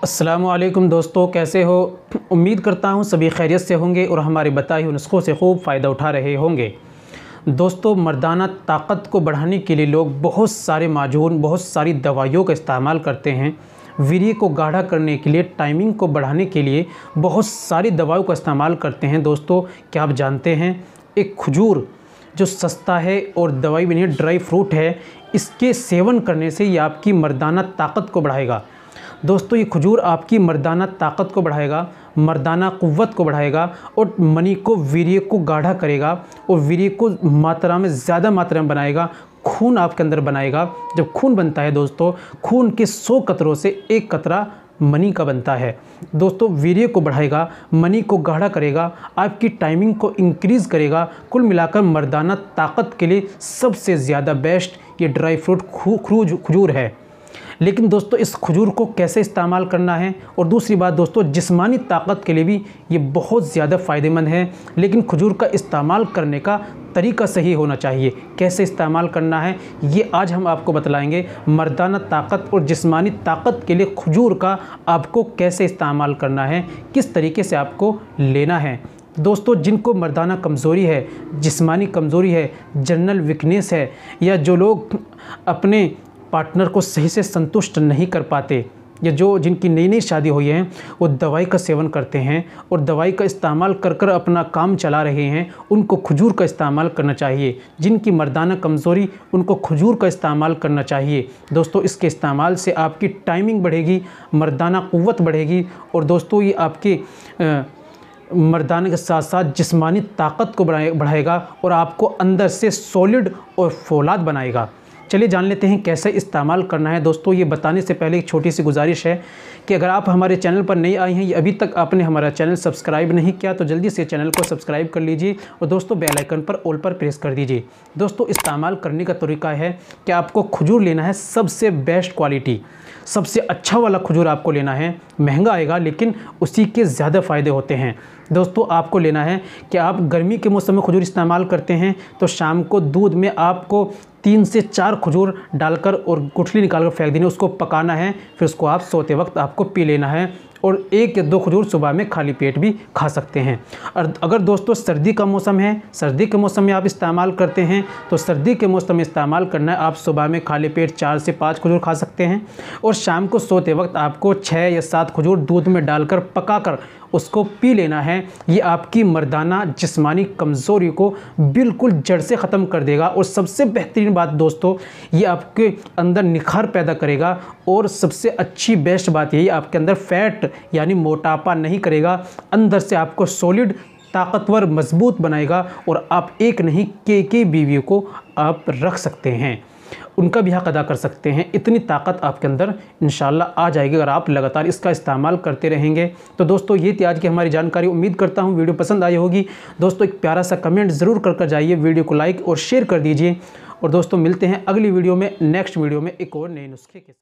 अस्सलामुअलैकुम दोस्तों, कैसे हो। उम्मीद करता हूँ सभी खैरियत से होंगे और हमारे बताए हुए नुस्खों से खूब फ़ायदा उठा रहे होंगे। दोस्तों, मर्दाना ताकत को बढ़ाने के लिए लोग बहुत सारे माजून, बहुत सारी दवाइयों का इस्तेमाल करते हैं। वीर्य को गाढ़ा करने के लिए, टाइमिंग को बढ़ाने के लिए बहुत सारी दवाओं का इस्तेमाल करते हैं। दोस्तों, क्या आप जानते हैं, एक खजूर जो सस्ता है और दवाई भी नहीं, ड्राई फ्रूट है, इसके सेवन करने से ये आपकी मर्दाना ताकत को बढ़ाएगा। दोस्तों, ये खजूर आपकी मर्दाना ताकत को बढ़ाएगा, मर्दाना क़ुव्वत को बढ़ाएगा और मनी को, वीर्य को गाढ़ा करेगा और वीर्य को मात्रा में, ज़्यादा मात्रा में बनाएगा। खून आपके अंदर बनाएगा। जब खून बनता है दोस्तों, खून के 100 कतरों से 1 कतरा मनी का बनता है। दोस्तों, वीर्य को बढ़ाएगा, मनी को गाढ़ा करेगा, आपकी टाइमिंग को इंक्रीज़ करेगा। कुल मिलाकर मर्दाना ताकत के लिए सबसे ज़्यादा बेस्ट ये ड्राई फ्रूट खजूर है। लेकिन दोस्तों, इस खजूर को कैसे इस्तेमाल करना है, और दूसरी बात दोस्तों, जिस्मानी ताकत के लिए भी ये बहुत ज़्यादा फ़ायदेमंद है। लेकिन खजूर का इस्तेमाल करने का तरीका सही होना चाहिए। कैसे इस्तेमाल करना है ये आज हम आपको बतलाएंगे। मर्दाना ताकत और जिस्मानी ताकत के लिए खजूर का आपको कैसे इस्तेमाल करना है, किस तरीके से आपको लेना है। दोस्तों, जिनको मर्दाना कमज़ोरी है, जिस्मानी कमज़ोरी है, जनरल वीकनेस है, या जो लोग अपने पार्टनर को सही से संतुष्ट नहीं कर पाते, या जो जिनकी नई नई शादी हुई है, वो दवाई का सेवन करते हैं और दवाई का इस्तेमाल कर कर अपना काम चला रहे हैं, उनको खजूर का इस्तेमाल करना चाहिए। जिनकी मर्दाना कमज़ोरी, उनको खजूर का इस्तेमाल करना चाहिए। दोस्तों, इसके इस्तेमाल से आपकी टाइमिंग बढ़ेगी, मर्दाना क़ुव्वत बढ़ेगी और दोस्तों ये आपके मर्दाने के साथ साथ जिस्मानी ताकत को बढ़ाएगा और आपको अंदर से सॉलिड और फौलाद बनाएगा। चलिए जान लेते हैं कैसे इस्तेमाल करना है। दोस्तों, ये बताने से पहले एक छोटी सी गुजारिश है कि अगर आप हमारे चैनल पर नए आए हैं, या अभी तक आपने हमारा चैनल सब्सक्राइब नहीं किया, तो जल्दी से चैनल को सब्सक्राइब कर लीजिए और दोस्तों बेल आइकन पर ऑल पर प्रेस कर दीजिए। दोस्तों, इस्तेमाल करने का तरीका है कि आपको खजूर लेना है सबसे बेस्ट क्वालिटी, सबसे अच्छा वाला खजूर आपको लेना है। महंगा आएगा लेकिन उसी के ज़्यादा फ़ायदे होते हैं। दोस्तों, आपको लेना है कि आप गर्मी के मौसम में खजूर इस्तेमाल करते हैं तो शाम को दूध में आपको 3 से 4 खजूर डालकर और गुठली निकाल कर फेंक देनी, उसको पकाना है, फिर उसको आप सोते वक्त आपको पी लेना है। और 1 या 2 खजूर सुबह में खाली पेट भी खा सकते हैं। और अगर दोस्तों सर्दी का मौसम है, सर्दी के मौसम में आप इस्तेमाल करते हैं, तो सर्दी के मौसम में इस्तेमाल करना है, आप सुबह में खाली पेट 4 से 5 खजूर खा सकते हैं और शाम को सोते वक्त आपको 6 या 7 खजूर दूध में डालकर पकाकर उसको पी लेना है। ये आपकी मर्दाना जिस्मानी कमज़ोरी को बिल्कुल जड़ से ख़त्म कर देगा और सबसे बेहतरीन बात दोस्तों, ये आपके अंदर निखार पैदा करेगा और सबसे अच्छी बेस्ट बात यही, आपके अंदर फैट यानी मोटापा नहीं करेगा, अंदर से आपको सॉलिड, ताकतवर, मजबूत बनाएगा और आप एक नहीं कई बीवियों को आप रख सकते हैं, उनका भी हक अदा कर सकते हैं। इतनी ताकत आपके अंदर इंशाल्लाह आ जाएगी अगर आप लगातार इसका इस्तेमाल करते रहेंगे। तो दोस्तों, ये थी आज की हमारी जानकारी। उम्मीद करता हूँ वीडियो पसंद आई होगी। दोस्तों, एक प्यारा सा कमेंट ज़रूर कर जाइए, वीडियो को लाइक और शेयर कर दीजिए। और दोस्तों, मिलते हैं अगली वीडियो में, नेक्स्ट वीडियो में एक और नए नुस्खे के साथ।